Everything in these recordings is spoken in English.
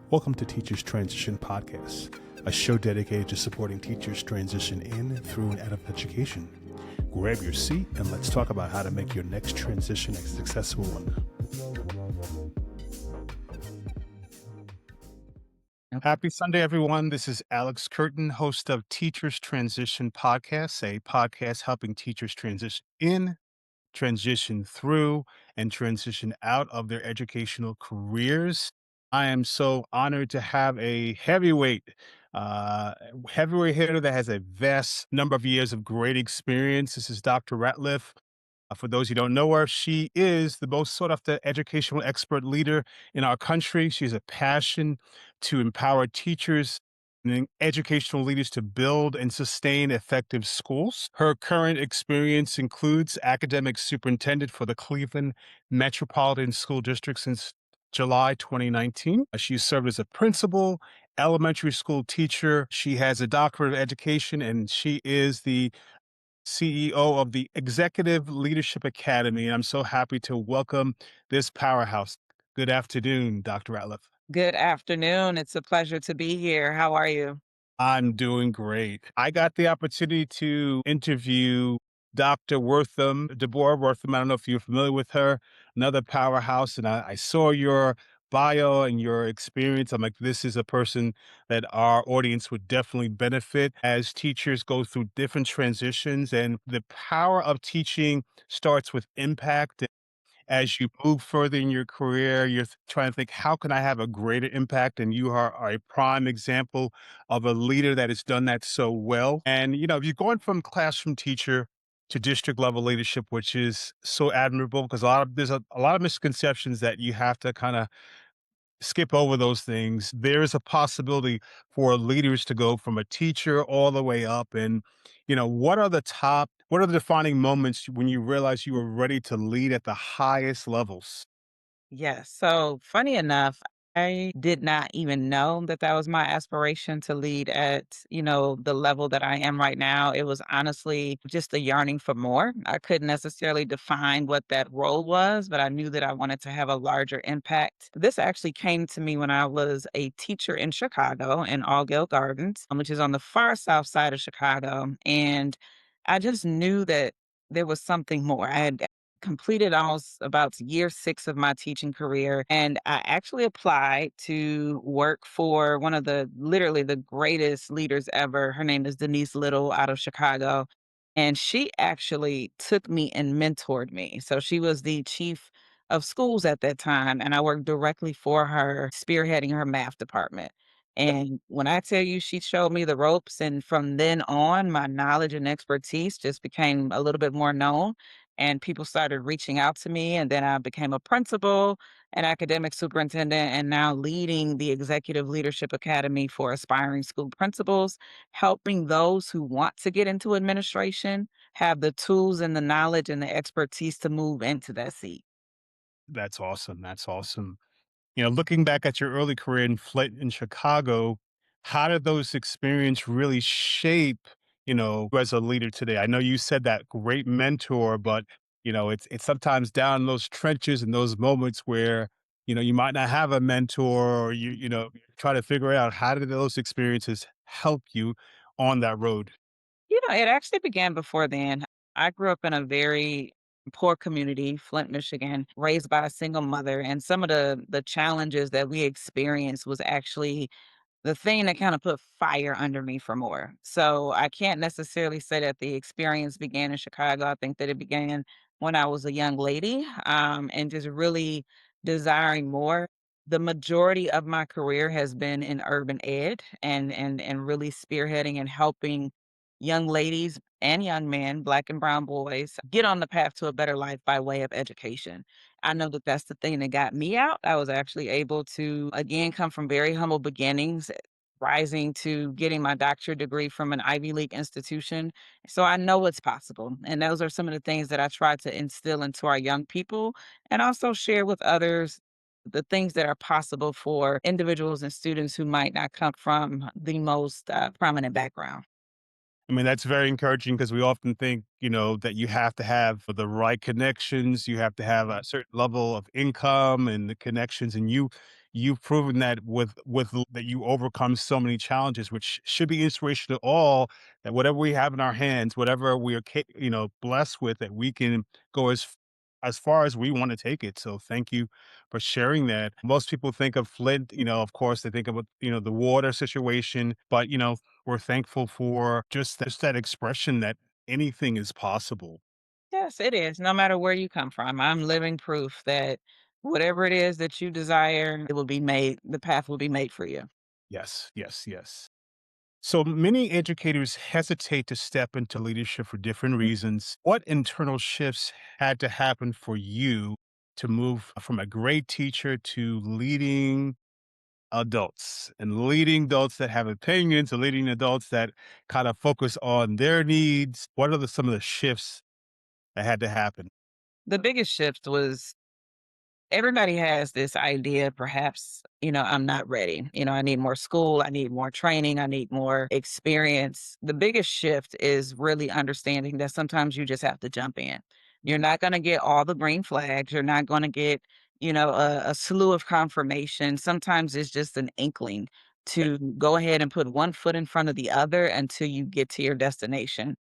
Welcome to Teachers Transition Podcast, a show dedicated to supporting teachers transition in, through, and out of education. Grab your seat and let's talk about how to make your next transition a successful one. Happy Sunday, everyone. This is Alex Curtin, host of Teachers Transition Podcast, a podcast helping teachers transition in, transition through, and transition out of their educational careers. I am so honored to have a uh, heavyweight hitter that has a vast number of years of great experience. This is Dr. Ratliff. For those who don't know her, she is the most sought after educational expert leader in our country. She has a passion to empower teachers and educational leaders to build and sustain effective schools. Her current experience includes academic superintendent for the Cleveland Metropolitan School District since July 2019. She served as a principal, elementary school teacher. She has a doctorate of education, and she is the CEO of the Executive Leadership Academy. And I'm so happy to welcome this powerhouse. Good afternoon, Dr. Ratliff. Good afternoon. It's a pleasure to be here. How are you? I'm doing great. I got the opportunity to interview Dr. Wortham, Deborah Wortham. I don't know if you're familiar with her, another powerhouse. And I saw your bio and your experience. I'm like, this is a person that our audience would definitely benefit as teachers go through different transitions. And the power of teaching starts with impact. As you move further in your career, you're trying to think, how can I have a greater impact? And you are a prime example of a leader that has done that so well. And, if you're going from classroom teacher to district level leadership, which is so admirable because there's a lot of misconceptions that you have to kind of skip over those things. There is a possibility for leaders to go from a teacher all the way up. And, what are the defining moments when you realize you were ready to lead at the highest levels? Yes. So, funny enough, I did not even know that that was my aspiration to lead at, the level that I am right now. It was honestly just a yearning for more. I couldn't necessarily define what that role was, but I knew that I wanted to have a larger impact. This actually came to me when I was a teacher in Chicago in Allgale Gardens, which is on the far south side of Chicago. And I just knew that there was something more. I had completed almost about year 6 of my teaching career, and I actually applied to work for one of the literally the greatest leaders ever. Her name is Denise Little out of Chicago, and she actually took me and mentored me. So she was the chief of schools at that time, and I worked directly for her, spearheading her math department. And when I tell you she showed me the ropes, and from then on, my knowledge and expertise just became a little bit more known and people started reaching out to me, and then I became a principal, an academic superintendent, and now leading the Executive Leadership Academy for aspiring school principals, helping those who want to get into administration have the tools and the knowledge and the expertise to move into that seat. That's awesome. That's awesome. Looking back at your early career in Flint in Chicago, how did those experience really shape, you as a leader today? I know you said that great mentor, but it's sometimes down in those trenches and those moments where, you might not have a mentor or you try to figure out how did those experiences help you on that road? It actually began before then. I grew up in a very poor community, Flint, Michigan, raised by a single mother, and some of the challenges that we experienced was actually the thing that kinda put fire under me for more. So, I can't necessarily say that the experience began in Chicago. I think that it began when I was a young lady, and just really desiring more. The majority of my career has been in urban ed and really spearheading and helping young ladies and young men, black and brown boys, get on the path to a better life by way of education. I know that that's the thing that got me out. I was actually able to, again, come from very humble beginnings, rising to getting my doctorate degree from an Ivy League institution. So I know it's possible. And those are some of the things that I try to instill into our young people and also share with others the things that are possible for individuals and students who might not come from the most prominent background. I mean, that's very encouraging because we often think, that you have to have the right connections, you have to have a certain level of income and the connections, and you've proven that that you overcome so many challenges, which should be inspiration to all, that whatever we have in our hands, whatever we are, blessed with, that we can go as far as we want to take it. So thank you for sharing that. Most people think of Flint, of course, they think about, the water situation, but, we're thankful for just that expression that anything is possible. Yes, it is. No matter where you come from, I'm living proof that whatever it is that you desire, it will be made, the path will be made for you. Yes, yes, yes. So many educators hesitate to step into leadership for different reasons. What internal shifts had to happen for you to move from a great teacher to leading adults and leading adults that have opinions, or leading adults that kind of focus on their needs? What are some of the shifts that had to happen? The biggest shift was everybody has this idea, perhaps, I'm not ready. I need more school, I need more training, I need more experience. The biggest shift is really understanding that sometimes you just have to jump in. You're not going to get all the green flags. You're not going to get, a slew of confirmation. Sometimes it's just an inkling to go ahead and put one foot in front of the other until you get to your destination.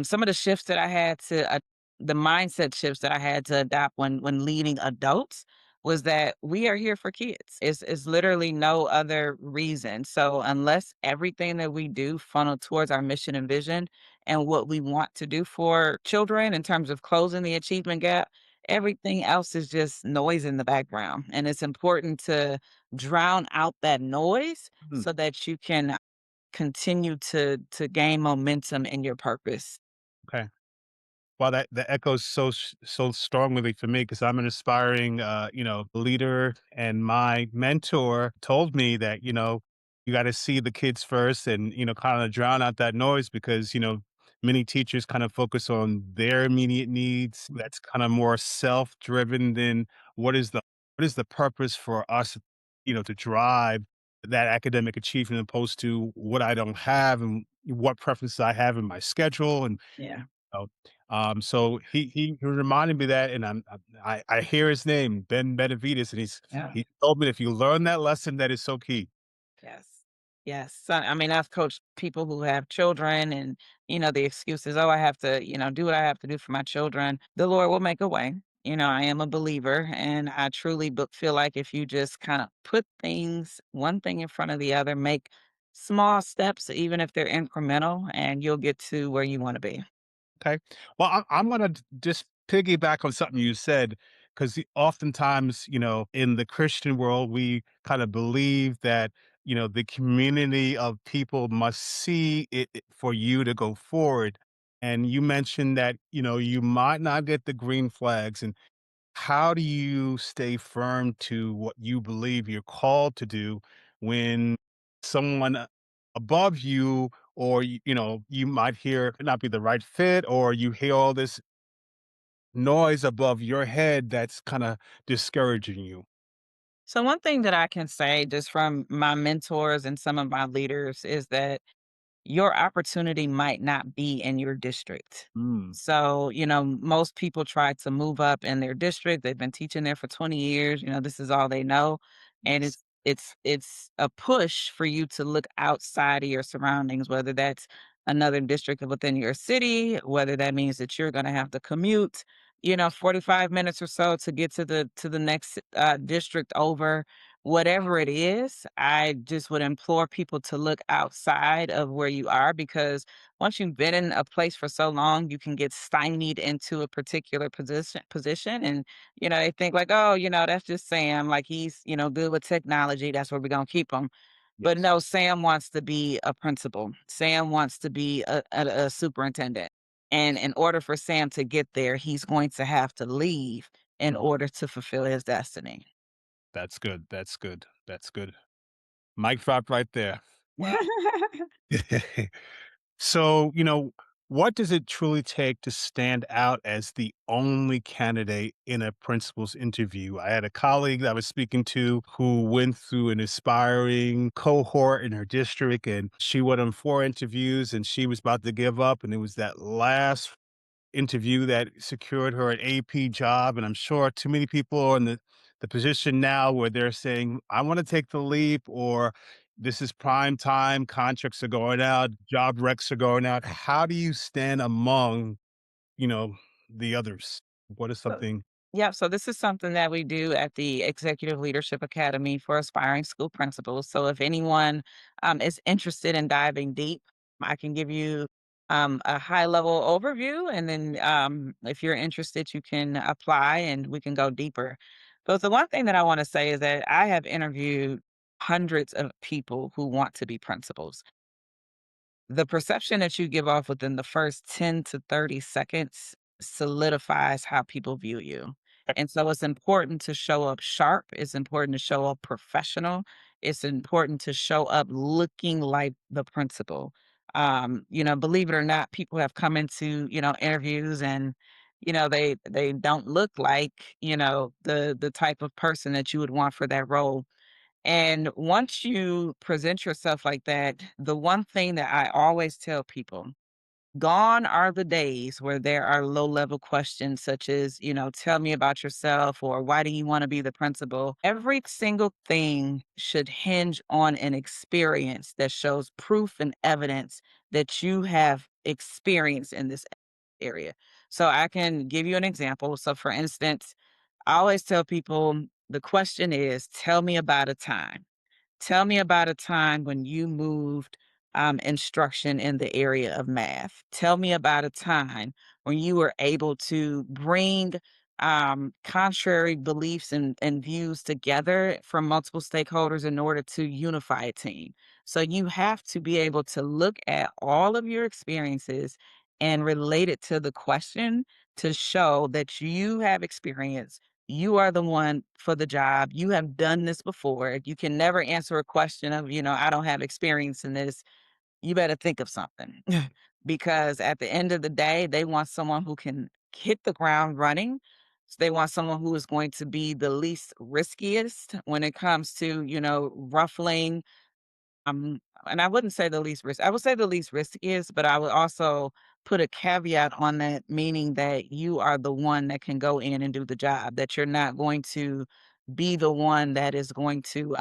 Some of the shifts that I had to the mindset shifts that I had to adopt when leading adults was that we are here for kids. It's literally no other reason. So unless everything that we do funnel towards our mission and vision and what we want to do for children in terms of closing the achievement gap, everything else is just noise in the background. And it's important to drown out that noise Hmm, so that you can continue to gain momentum in your purpose. okay. Well, that echoes so strongly for me because I'm an aspiring, leader, and my mentor told me that, you got to see the kids first, and kind of drown out that noise, because many teachers kind of focus on their immediate needs. That's kind of more self-driven than what is the what is the purpose for us, to drive that academic achievement, opposed to what I don't have and what preferences I have in my schedule. And Yeah. Oh, so he reminded me that, and I hear his name, Ben Benavides, and Yeah. he told me, if you learn that lesson, that is so key. Yes. Yes. So, I mean, I've coached people who have children and, the excuses, oh, I have to, do what I have to do for my children. The Lord will make a way. I am a believer and I truly feel like if you just kind of put things, one thing in front of the other, make small steps, even if they're incremental, and you'll get to where you want to be. Okay. Well, I'm gonna just piggyback on something you said, because oftentimes, in the Christian world, we kind of believe that the community of people must see it for you to go forward. And you mentioned that you might not get the green flags, and how do you stay firm to what you believe you're called to do when someone above you, or you might hear could not be the right fit, or you hear all this noise above your head that's kind of discouraging you? So, one thing that I can say just from my mentors and some of my leaders is that your opportunity might not be in your district. Mm, So, most people try to move up in their district. They've been teaching there for 20 years. This is all they know. And yes. it's a push for you to look outside of your surroundings, whether that's another district within your city, whether that means that you're gonna have to commute, 45 minutes or so to get to the next district over. Whatever it is, I just would implore people to look outside of where you are because once you've been in a place for so long, you can get stymied into a particular position and they think like, "Oh, that's just Sam, like he's, good with technology, that's where we're going to keep him." But Yes. no, Sam wants to be a principal. Sam wants to be a superintendent. And in order for Sam to get there, he's going to have to leave in Mhm. order to fulfill his destiny. That's good. That's good. That's good. Mic drop right there. Wow. So, What does it truly take to stand out as the only candidate in a principal's interview? I had a colleague that I was speaking to who went through an aspiring cohort in her district, and she went on 4 interviews and she was about to give up. And it was that last interview that secured her an AP job. And I'm sure too many people are in the position now where they're saying, I want to take the leap, or this is prime time, contracts are going out, job recs are going out. How do you stand among, you know, the others? What is So something yeah, so this is something that we do at the Executive Leadership Academy for aspiring school principals. So if anyone is interested in diving deep, I can give you a high level overview. And then if you're interested, you can apply and we can go deeper. But the one thing that I want to say is that I have interviewed hundreds of people who want to be principals. The perception that you give off within the first 10 to 30 seconds solidifies how people view you. And so it's important to show up sharp. It's important to show up professional. It's important to show up looking like the principal. Believe it or not, people have come into, interviews and, they don't look like, the type of person that you would want for that role. And once you present yourself like that, the one thing that I always tell people, gone are the days where there are low level questions such as, tell me about yourself or why do you want to be the principal? Every single thing should hinge on an experience that shows proof and evidence that you have experience in this area. So I can give you an example. So, for instance, I always tell people the question is, tell me about a time. Tell me about a time when you moved instruction in the area of math. Tell me about a time when you were able to bring contrary beliefs and views together from multiple stakeholders in order to unify a team. So you have to be able to look at all of your experiences and relate it to the question to show that you have experience, you are the one for the job. You have done this before. You can never answer a question of, I don't have experience in this. You better think of something. Because at the end of the day, they want someone who can hit the ground running. So they want someone who is going to be the least riskiest when it comes to, ruffling and I wouldn't say the least risk. I would say the least riskiest, but I would also put a caveat on that, meaning that you are the one that can go in and do the job, that you're not going to be the one that is going to,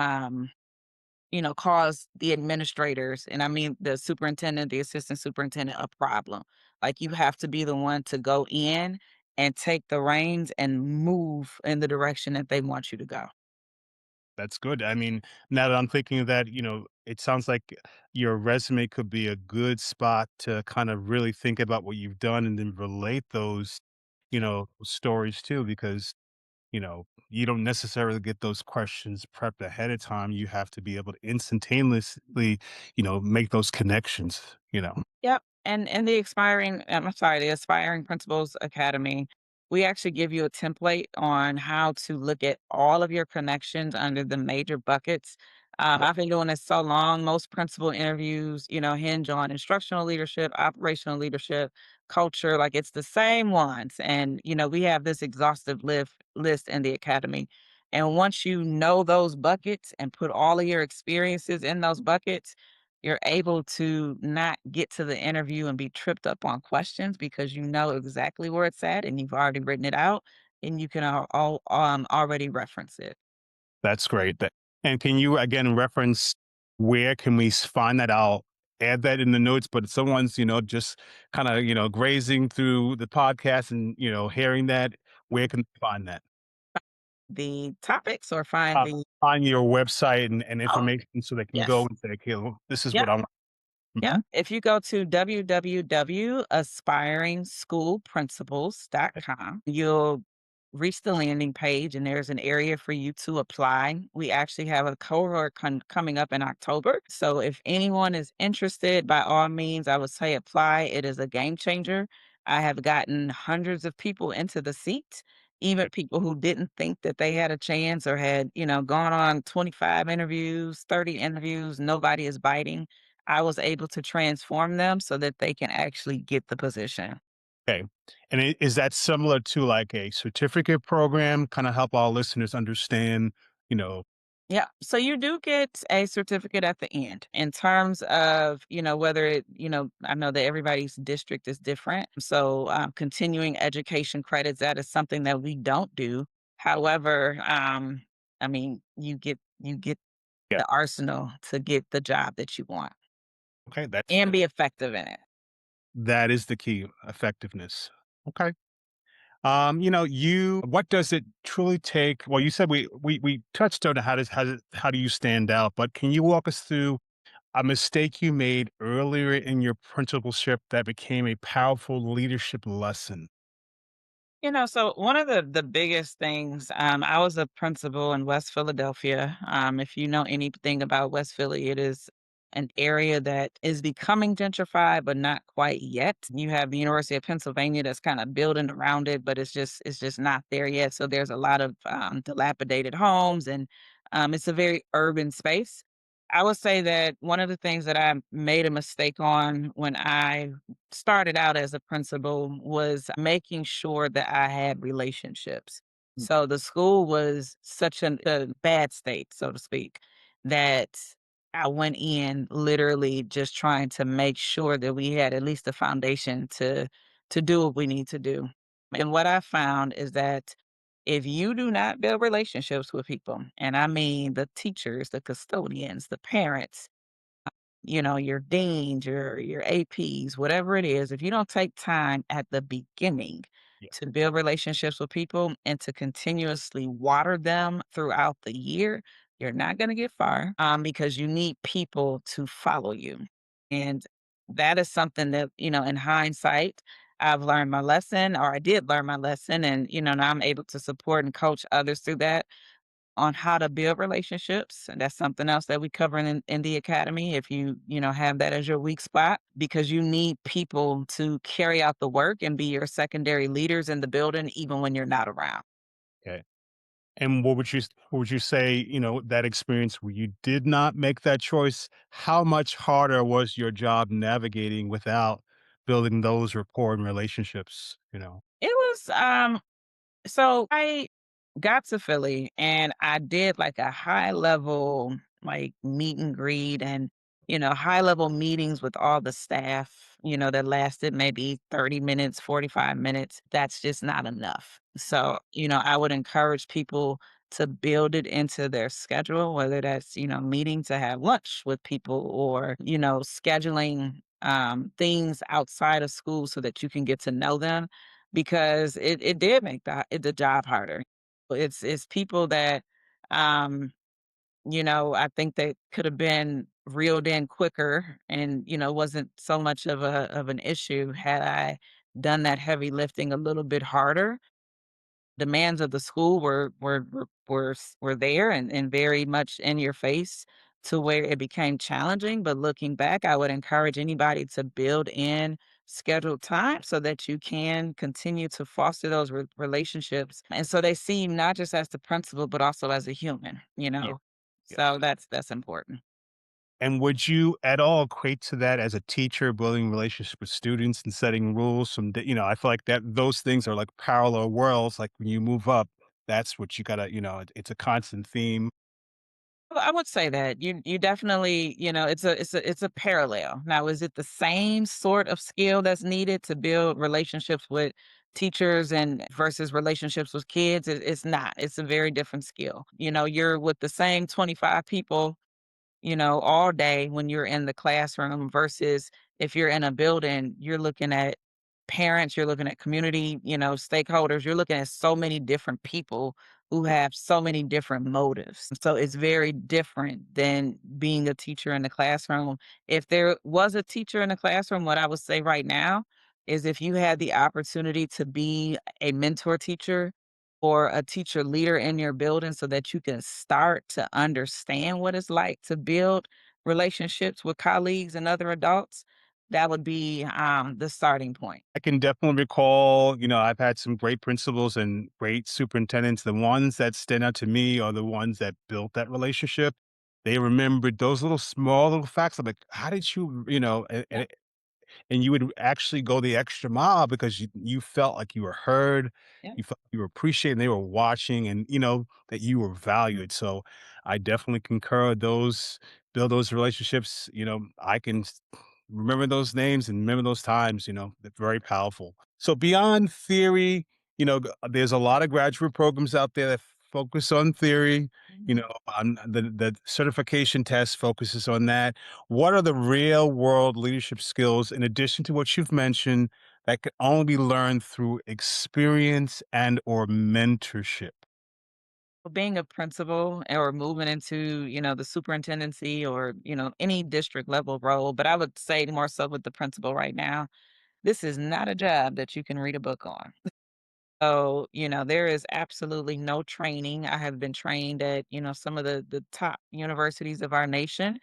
cause the administrators, and I mean the superintendent, the assistant superintendent, a problem. Like you have to be the one to go in and take the reins and move in the direction that they want you to go. that's good? I mean, now that I'm thinking of that, it sounds like your resume could be a good spot to kind of really think about what you've done and then relate those, stories too, because you don't necessarily get those questions prepped ahead of time. You have to be able to instantaneously, make those connections. Yep, and the Aspiring Principals Academy, we actually give you a template on how to look at all of your connections under the major buckets. I've been doing this so long, most principal interviews, hinge on instructional leadership, operational leadership, culture, like it's the same ones. And, we have this exhaustive list in the academy. And once you know those buckets and put all of your experiences in those buckets, you're able to not get to the interview and be tripped up on questions because you know exactly where it's at and you've already written it out and you can already reference it. That's great. And can you again reference where can we find that? I'll add that in the notes. But if someone's just kind of grazing through the podcast and hearing that, where can they find that? The topics or find Uh, the on your website and oh, information so they can go yes. and say, okay, well, this is Yeah. what I want. Yeah. Mhm. If you go to www.aspiringschoolprincipals.com, you'll reach the landing page and there's an area for you to apply. We actually have a cohort coming up in October. So if anyone is interested, by all means, I would say apply. It is a game changer. I have gotten hundreds of people into the seat, even people who didn't think that they had a chance or had, gone on 25 interviews, 30 interviews, nobody is biting. I was able to transform them so that they can actually get the position. Okay. And is that similar to like a certificate program? Kind of help our listeners understand, you know, Yeah. So you do get a certificate at the end in terms of, whether I know that everybody's district is different. So continuing education credits, that is something that we don't do. However, I mean, you get yeah. the arsenal to get the job that you want Okay. and be effective in it. That is the key, effectiveness. Okay. What does it truly take? Well, you said we touched on how do you stand out, but can you walk us through a mistake you made earlier in your principalship that became a powerful leadership lesson? So one of the biggest things, I was a principal in West Philadelphia. If you know anything about West Philly, it is an area that is becoming gentrified, but not quite yet. You have the University of Pennsylvania that's kind of building around it, but it's just not there yet. So there's a lot of dilapidated homes, and it's a very urban space. I would say that one of the things that I made a mistake on when I started out as a principal was making sure that I had relationships. Mm. So the school was such a bad state, so to speak, that I went in literally just trying to make sure that we had at least a foundation to do what we need to do. And what I found is that if you do not build relationships with people, and I mean the teachers, the custodians, the parents, your deans, your APs, whatever it is, if you don't take time at the beginning Yeah. to build relationships with people and to continuously water them throughout the year, you're not going to get far because you need people to follow you. And that is something that, in hindsight, I've learned my lesson, or I did learn my lesson. And, now I'm able to support and coach others through that on how to build relationships. And that's something else that we cover in the academy. If you have that as your weak spot, because you need people to carry out the work and be your secondary leaders in the building, even when you're not around. Okay. And what would you say, that experience where you did not make that choice, how much harder was your job navigating without building those rapport and relationships, It was So I got to Philly and I did like a high level like meet and greet and high level meetings with all the staff, that lasted maybe 30 minutes, 45 minutes. That's just not enough. So, I would encourage people to build it into their schedule, whether that's, meeting to have lunch with people or, scheduling things outside of school so that you can get to know them because it did make the job harder. It's people that, um, I think that could have been reeled in quicker and, wasn't so much of an issue had I done that heavy lifting a little bit harder. Demands of the school were there and very much in your face to where it became challenging, but looking back, I would encourage anybody to build in scheduled time so that you can continue to foster those relationships, and so they see you not just as the principal, but also as a human, Yeah. So that's important. And would you at all equate to that as a teacher, building relationships with students and setting rules? I feel like that those things are like parallel worlds. Like when you move up, that's what you gotta, it's a constant theme. Well, I would say that you definitely, it's a parallel. Now, is it the same sort of skill that's needed to build relationships with teachers and versus relationships with kids? It's not. It's a very different skill. You're with the same 25 people all day when you're in the classroom versus if you're in a building, you're looking at parents, you're looking at community, stakeholders, you're looking at so many different people who have so many different motives. So it's very different than being a teacher in the classroom. If there was a teacher in the classroom, what I would say right now is if you had the opportunity to be a mentor teacher or a teacher leader in your building so that you can start to understand what it's like to build relationships with colleagues and other adults, that would be the starting point. I can definitely recall, I've had some great principals and great superintendents. The ones that stand out to me are the ones that built that relationship. they remembered those little small little facts. I'm like, how did you, Yeah. and you would actually go the extra mile because you felt like you were heard, Yeah. you felt you were appreciated, and they were watching, and that you were valued. So I definitely concur. Those build those relationships. I can remember those names and remember those times. They're very powerful. So beyond theory, there's a lot of graduate programs out there that focus on theory. Mhm. On the certification test focuses on that. What are the real world leadership skills, in addition to what you've mentioned, that can only be learned through experience and or mentorship? Being a principal or moving into, the superintendency or, any district level role, but I would say more so with the principal right now, this is not a job that you can read a book on. So, there is absolutely no training. I have been trained at, some of the top universities of our nation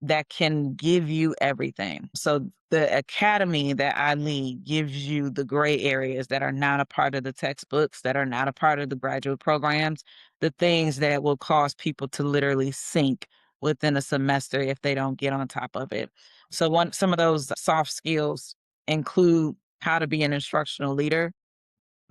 that can give you everything. So the academy that I lead gives you the gray areas that are not a part of the textbooks, that are not a part of the graduate programs, the things that will cause people to literally sink within a semester if they don't get on top of it. So some of those soft skills include how to be an instructional leader,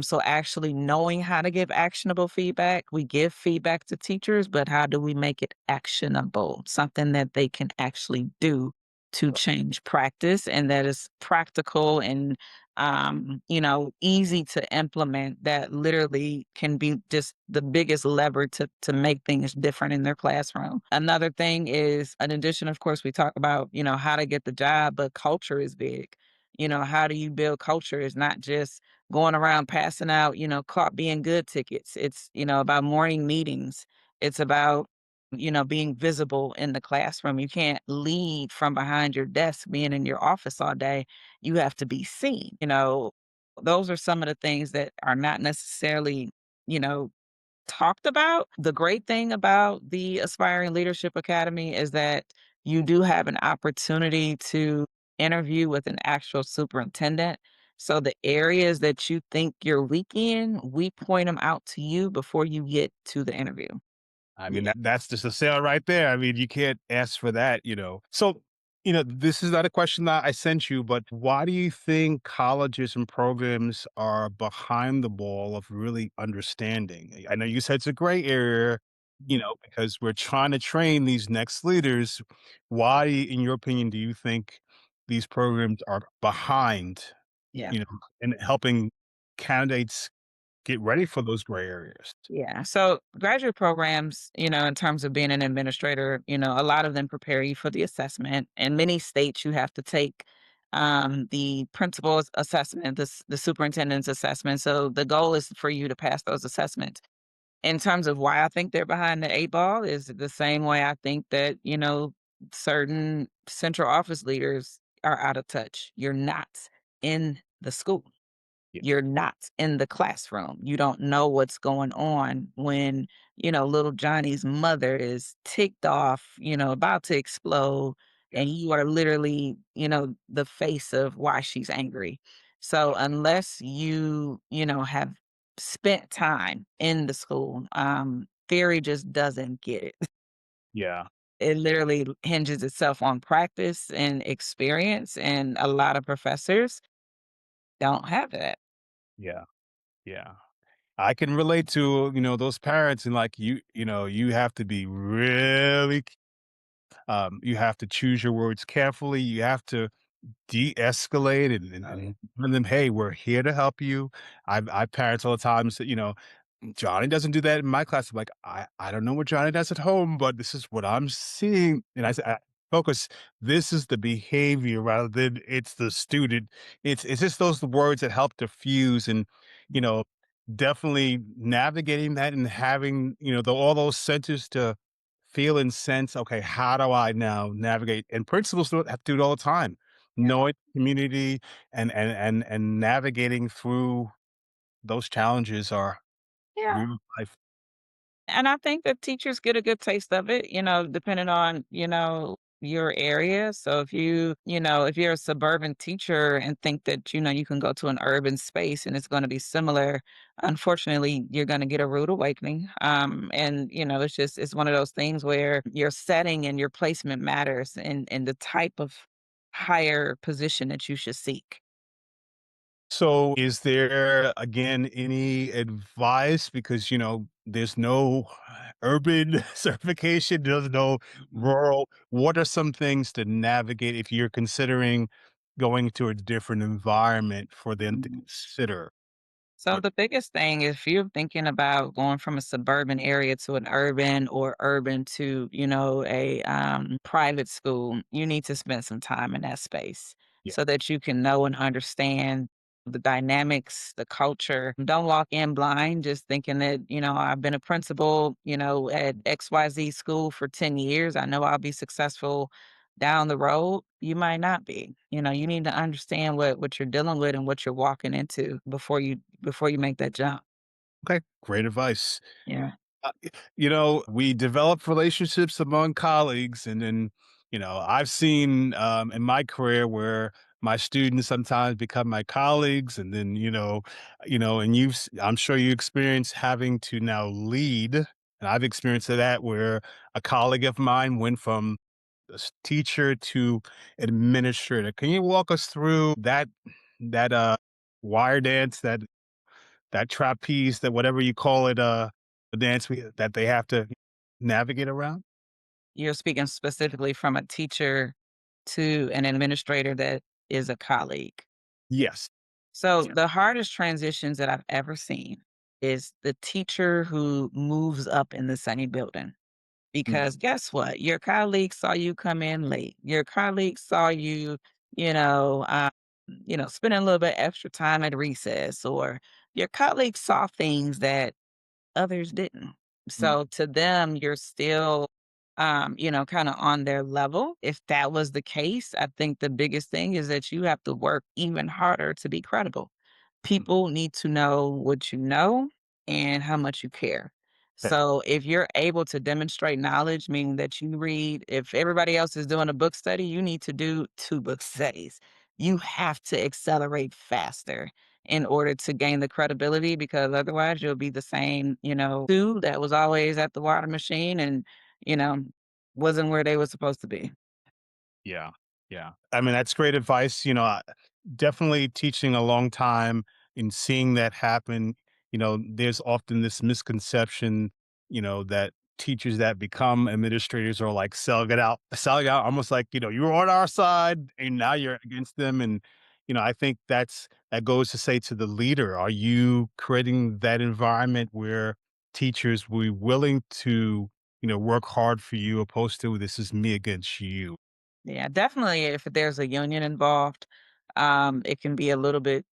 so actually knowing how to give actionable feedback, we give feedback to teachers, but how do we make it actionable? Something that they can actually do to change practice and that is practical and easy to implement that literally can be just the biggest lever to make things different in their classroom. Another thing is in addition, of course, we talk about, how to get the job, but culture is big. How do you build culture is not just going around passing out, caught being good tickets. It's, about morning meetings. It's about, being visible in the classroom. You can't lead from behind your desk, being in your office all day. You have to be seen. Those are some of the things that are not necessarily, you know, talked about. The great thing about the Aspiring Leadership Academy is that you do have an opportunity to interview with an actual superintendent. So the areas that you think you're weak in, we point them out to you before you get to the interview. I mean, Yeah. that's just a sale right there. I mean, you can't ask for that. So, this is not a question that I sent you, but why do you think colleges and programs are behind the ball of really understanding? I know you said it's a gray area, because we're trying to train these next leaders. Why, in your opinion, do you think these programs are behind, Yeah. you know, in helping candidates get ready for those gray areas? Yeah. So graduate programs, in terms of being an administrator, a lot of them prepare you for the assessment. In many states, you have to take the principal's assessment, the superintendent's assessment. So the goal is for you to pass those assessments. In terms of why I think they're behind the 8 ball is the same way I think that, certain central office leaders are out of touch. You're not in the school. Yeah. You're not in the classroom. You don't know what's going on when, little Johnny's mother is ticked off, about to explode, Yeah. and you are literally, the face of why she's angry. So unless you, have spent time in the school, theory just doesn't get it. Yeah. It literally hinges itself on practice and experience, and a lot of professors don't have that. Yeah. Yeah. I can relate to, those parents, and like you have to be really you have to choose your words carefully. You have to de-escalate Oh, yeah. and tell them, hey, we're here to help you. I parents all the time say, Johnny doesn't do that in my class. I'm like, I don't know what Johnny does at home, but this is what I'm seeing. And I say, focus, this is the behavior rather than it's the student. It's just those words that help diffuse and, you know, definitely navigating that and having, all those centers to feel and sense, okay, how do I now navigate? And principals do it, have to do it all the time, Yeah. knowing community and navigating through those challenges are Yeah. real life. And I think that teachers get a good taste of it, depending on, your area. So if if you're a suburban teacher and think that, you can go to an urban space and it's going to be similar, unfortunately, you're going to get a rude awakening. And it's one of those things where your setting and your placement matters and the type of higher position that you should seek. So, is there again any advice? Because, there's no urban certification, there's no Mhm. rural. What are some things to navigate if you're considering going to a different environment for them to Mhm. consider? So the biggest thing, if you're thinking about going from a suburban area to an urban or urban to, a private school, you need to spend some time in that space Yeah. so that you can know and understand the dynamics, the culture. Don't walk in blind, just thinking that, I've been a principal, at XYZ school for 10 years. I know I'll be successful down the road. You might not be. You need to understand what you're dealing with and what you're walking into before you make that jump. Okay. Great advice. Yeah. We develop relationships among colleagues, and then, I've seen in my career where my students sometimes become my colleagues, and then, and I'm sure you experience having to now lead, and I've experienced that where a colleague of mine went from teacher to administrator. Can you walk us through that wire dance, that trapeze, that whatever you call it, the dance that they have to navigate around? You're speaking specifically from a teacher to an administrator that is a colleague. Yes. So the hardest transitions that I've ever seen is the teacher who moves up in the same building. Mm, Because guess what? Your colleagues saw you come in late. Your colleagues saw you, you know, um, spending a little bit extra time at recess, or your colleagues saw things that others didn't. mm, So to them, you're still, kind of on their level. If that was the case, I think the biggest thing is that you have to work even harder to be credible. mm. People need to know what you know and how much you care. Okay. So if you're able to demonstrate knowledge, meaning that you read, if everybody else is doing a book study, you need to do two book studies. You have to accelerate faster in order to gain the credibility because otherwise you'll be the same, Sue that was always at the water machine and, you know, wasn't where they were supposed to be. Yeah. Yeah. I mean, that's great advice. Definitely teaching a long time and seeing that happen. There's often this misconception, that teachers that become administrators are like selling out almost like, you were on our side and now you're against them. And, I think that goes to say to the leader, are you creating that environment where teachers will be willing to, work hard for you opposed to this is me against you? Yeah, definitely if there's a union involved, it can be a little bit,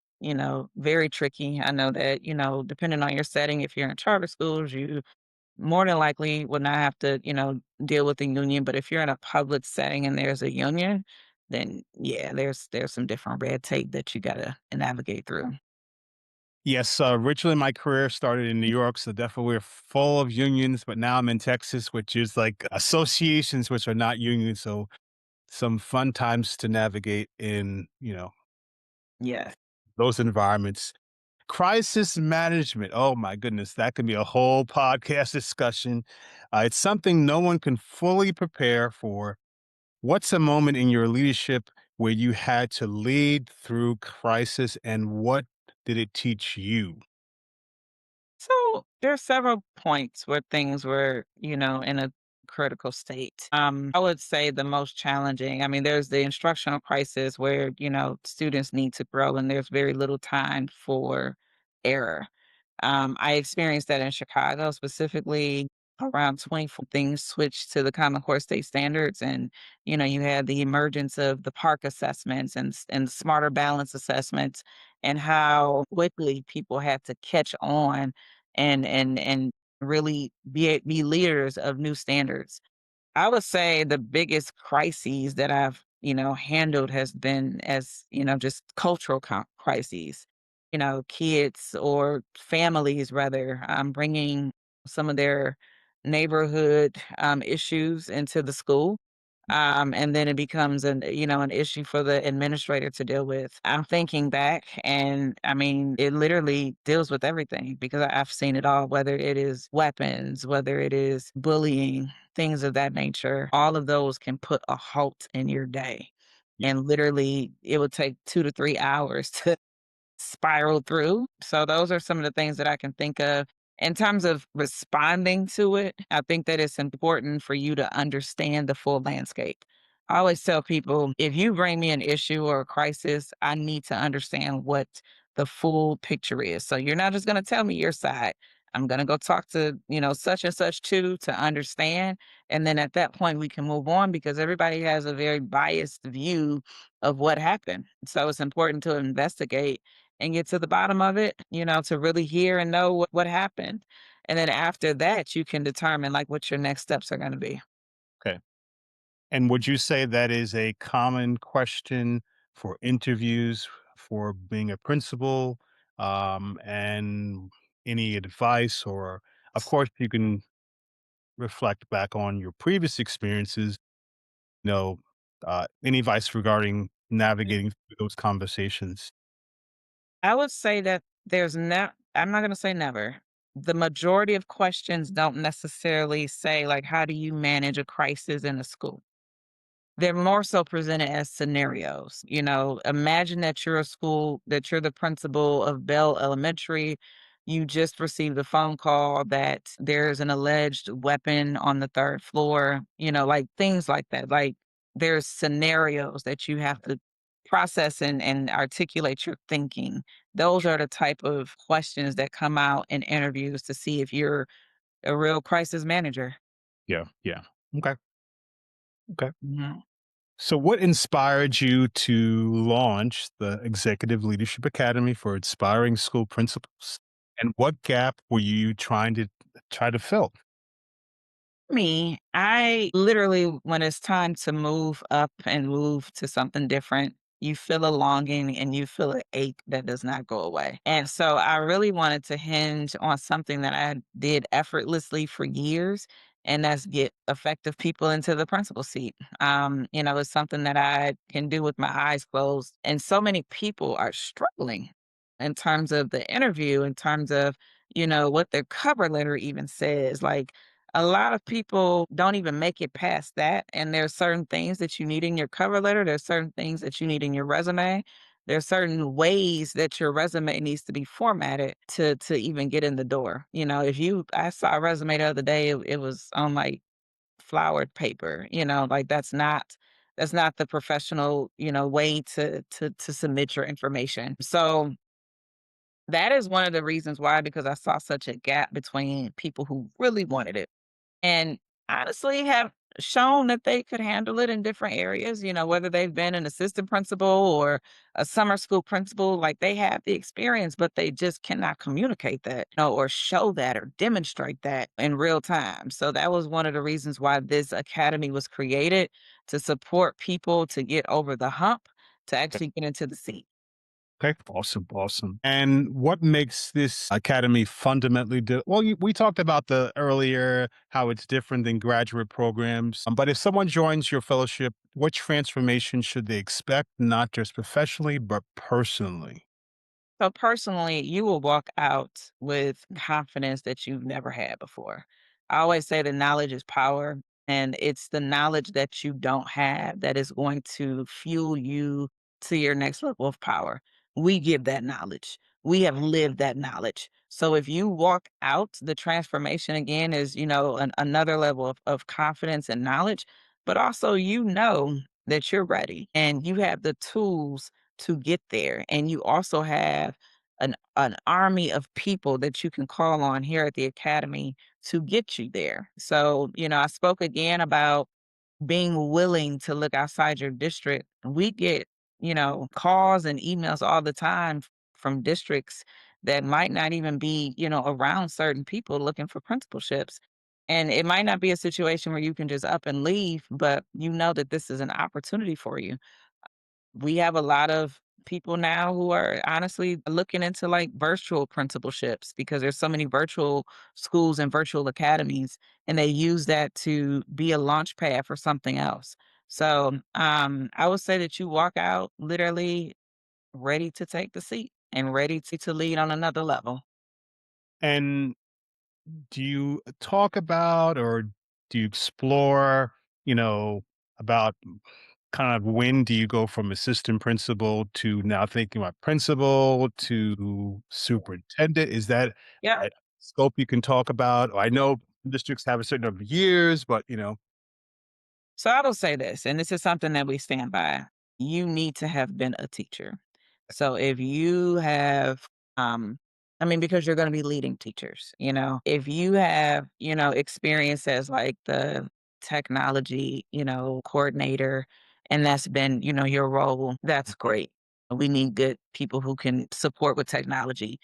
very tricky. I know that, depending on your setting, if you're in charter schools, you more than likely would not have to, deal with the union. But if you're in a public setting and there's a union, then yeah, there's some different red tape that you gotta navigate through. Yes, originally my career started in New York, so definitely we're full of unions, but now I'm in Texas, which is like associations which are not unions. So some fun times to navigate in, Yes. those environments. Crisis management. Oh my goodness, that could be a whole podcast discussion. It's something no one can fully prepare for. What's a moment in your leadership where you had to lead through crisis, and what did it teach you? So there are several points where things were, in a critical state. I would say the most challenging, I mean, there's the instructional crisis where, students need to grow and there's very little time for error. I experienced that in Chicago, specifically around 24 things switched to the Common Core State Standards. And, you had the emergence of the park assessments and smarter balance assessments and how quickly people had to catch on and really be leaders of new standards. I would say the biggest crises that I've, handled has been as, just cultural crises. Kids or families rather, bringing some of their neighborhood issues into the school. And then it becomes an issue for the administrator to deal with. I'm thinking back, and I mean, it literally deals with everything because I've seen it all, whether it is weapons, whether it is bullying, things of that nature. All of those can put a halt in your day. Yeah. And literally, it would take 2 to 3 hours to spiral through. So those are some of the things that I can think of. In terms of responding to it, I think that it's important for you to understand the full landscape. I always tell people, if you bring me an issue or a crisis, I need to understand what the full picture is. So you're not just going to tell me your side. I'm going to go talk to, such and such too to understand. And then at that point, we can move on because everybody has a very biased view of what happened. So it's important to investigate and get to the bottom of it, to really hear and know what happened. And then after that, you can determine like what your next steps are going to be. Okay. And would you say that is a common question for interviews for being a principal? And any advice, or of course, you can reflect back on your previous experiences, you know, any advice regarding navigating through those conversations? I would say that I'm not going to say never. The majority of questions don't necessarily say, like, how do you manage a crisis in a school? They're more so presented as scenarios. Imagine that you're a school, that you're the principal of Bell Elementary. You just received a phone call that there's an alleged weapon on the third floor, like things like that. Like there's scenarios that you have to process and articulate your thinking. Those are the type of questions that come out in interviews to see if you're a real crisis manager. Yeah. Yeah. Okay. Okay. Mhm. So, what inspired you to launch the Executive Leadership Academy for Aspiring School Principals? And what gap were you try to fill? I literally, when it's time to move up and move to something different, you feel a longing and you feel an ache that does not go away. And so I really wanted to hinge on something that I did effortlessly for years, and that's get effective people into the principal seat. It's something that I can do with my eyes closed. And so many people are struggling in terms of the interview, in terms of, what their cover letter even says. Like, a lot of people don't even make it past that, and there's certain things that you need in your cover letter, there's certain things that you need in your resume. There's certain ways that your resume needs to be formatted to even get in the door. If you I saw a resume the other day, it was on like flowered paper, like that's not the professional, way to submit your information. So that is one of the reasons why, because I saw such a gap between people who really wanted it and honestly have shown that they could handle it in different areas, whether they've been an assistant principal or a summer school principal, like they have the experience, but they just cannot communicate that, or show that or demonstrate that in real time. So that was one of the reasons why this academy was created, to support people to get over the hump, to actually get into the seat. Okay, awesome, awesome. And what makes this academy fundamentally well? We talked about the earlier how it's different than graduate programs. But if someone joins your fellowship, what transformation should they expect, not just professionally but personally? So personally, you will walk out with confidence that you've never had before. I always say that knowledge is power, and it's the knowledge that you don't have that is going to fuel you to your next level of power. We give that knowledge. We have lived that knowledge. So if you walk out, the transformation again is, another level of confidence and knowledge, but also that you're ready and you have the tools to get there. And you also have an army of people that you can call on here at the academy to get you there. So, I spoke again about being willing to look outside your district. We get, calls and emails all the time from districts that might not even be, around certain people looking for principalships. And it might not be a situation where you can just up and leave, but you know that this is an opportunity for you. We have a lot of people now who are honestly looking into like virtual principalships because there's so many virtual schools and virtual academies, and they use that to be a launch pad for something else. So, I would say that you walk out literally ready to take the seat and ready to lead on another level. And do you talk about or do you explore, you know, about kind of when do you go from assistant principal to now thinking about principal to superintendent? Is that Yeah. a scope you can talk about? I know districts have a certain number of years, but So I will say this, and this is something that we stand by. You need to have been a teacher. So if you have, I mean, because you're going to be leading teachers, if you have, experience as like the technology, coordinator, and that's been, your role, that's great. We need good people who can support with technology.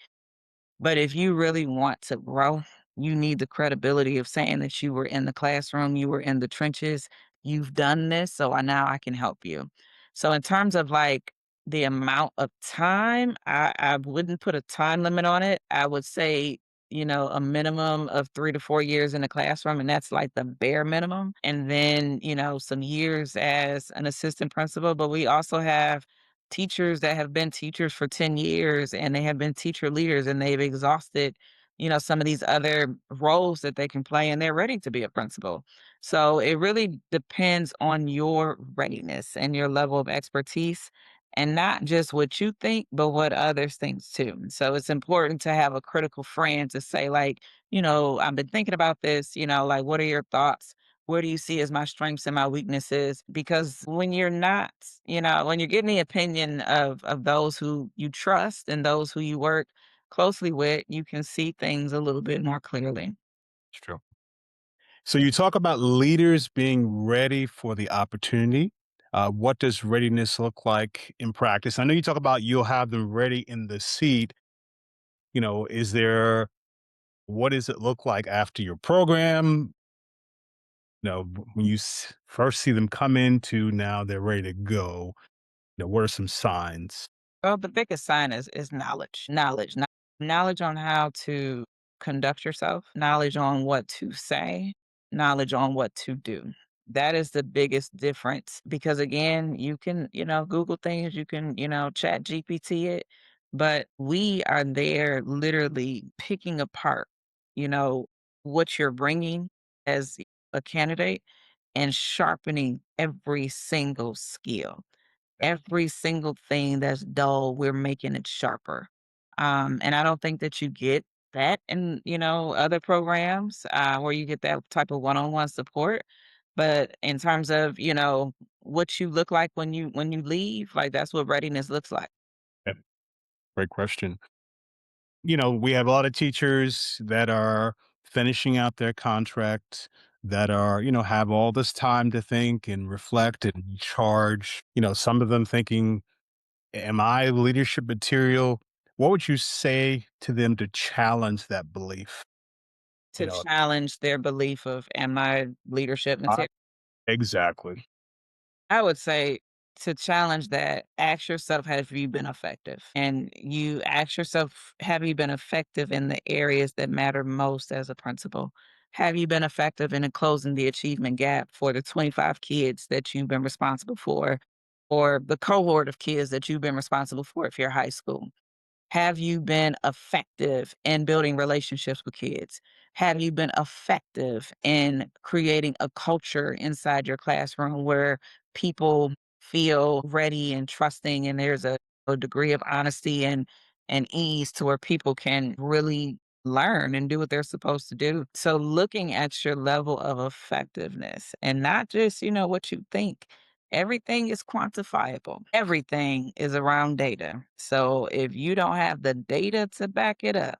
But if you really want to grow, you need the credibility of saying that you were in the classroom, you were in the trenches, you've done this, so now I can help you. So in terms of like the amount of time, I wouldn't put a time limit on it. I would say, a minimum of 3 to 4 years in the classroom, and that's like the bare minimum. And then, some years as an assistant principal. But we also have teachers that have been teachers for 10 years and they have been teacher leaders and they've exhausted, some of these other roles that they can play and they're ready to be a principal. So it really depends on your readiness and your level of expertise and not just what you think, but what others think too. So it's important to have a critical friend to say, like, I've been thinking about this, like, what are your thoughts? Where do you see as my strengths and my weaknesses? Because when you're not, when you're getting the opinion of those who you trust and those who you work closely with, you can see things a little bit more clearly. it's true. So you talk about leaders being ready for the opportunity. What does readiness look like in practice? I know you talk about you'll have them ready in the seat. Is there what does it look like after your program? When you first see them come into now they're ready to go. What are some signs? Well, the biggest sign is knowledge. Knowledge on how to conduct yourself, knowledge on what to say, knowledge on what to do. That is the biggest difference because again, you can, Google things, you can, chat GPT it, but we are there literally picking apart, you know, what you're bringing as a candidate and sharpening every single skill. Every single thing that's dull, we're making it sharper. And I don't think that you get that in, other programs, where you get that type of one-on-one support. But in terms of, what you look like when you leave, like that's what readiness looks like. Yep, great question. We have a lot of teachers that are finishing out their contract that are, have all this time to think and reflect and charge. Some of them thinking, am I leadership material? What would you say to them to challenge that belief? You To know, challenge their belief of, am I leadership I- material? exactly. I would say to challenge that, ask yourself, have you been effective? And you ask yourself, have you been effective in the areas that matter most as a principal? Have you been effective in closing the achievement gap for the 25 kids that you've been responsible for, or the cohort of kids that you've been responsible for if you're high school? Have you been effective in building relationships with kids? Have you been effective in creating a culture inside your classroom where people feel ready and trusting and there's a degree of honesty and ease to where people can really learn and do what they're supposed to do. So looking at your level of effectiveness and not just, what you think. Everything is quantifiable. Everything is around data. So if you don't have the data to back it up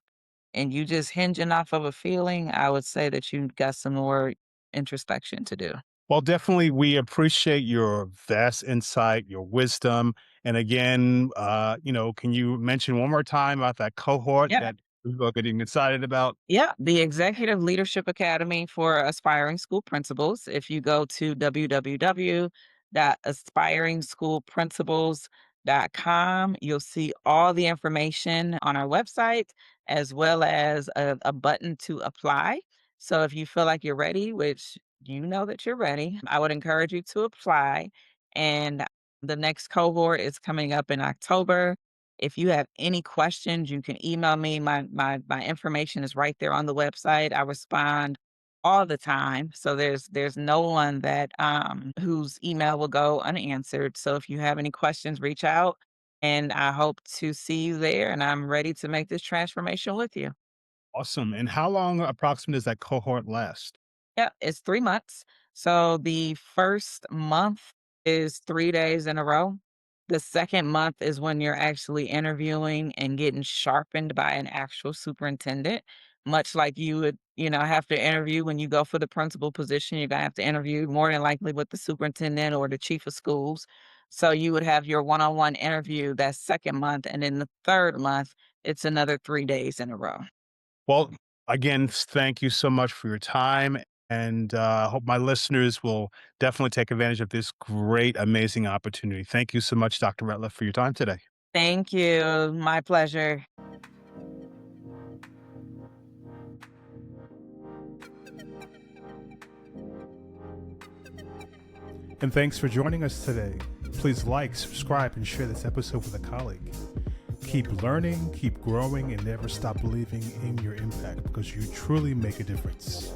and you just hinging off of a feeling, I would say that you got some more introspection to do. Well, definitely, we appreciate your vast insight, your wisdom. And again, can you mention one more time about that cohort Yeah. that people are getting excited about? Yeah, the Executive Leadership Academy for Aspiring School Principals. If you go to www.aspiringschoolprincipals.com, you'll see all the information on our website as well as a button to apply. So if you feel like you're ready, which you know that you're ready, I would encourage you to apply. And the next cohort is coming up in October. If you have any questions, you can email me. My information is right there on the website. I respond all the time. So there's no one that whose email will go unanswered. So if you have any questions, reach out and I hope to see you there. And I'm ready to make this transformation with you. Awesome. And how long approximately does that cohort last? Yeah, it's 3 months. So the first month is 3 days in a row. The second month is when you're actually interviewing and getting sharpened by an actual superintendent, much like you would, have to interview when you go for the principal position. You're gonna have to interview more than likely with the superintendent or the chief of schools. So you would have your one-on-one interview that second month, and then the third month, it's another 3 days in a row. Well, again, thank you so much for your time. And I hope my listeners will definitely take advantage of this great, amazing opportunity. Thank you so much, Dr. Ratliff, for your time today. Thank you. My pleasure. And thanks for joining us today. Please like, subscribe, and share this episode with a colleague. Keep learning, keep growing, and never stop believing in your impact because you truly make a difference.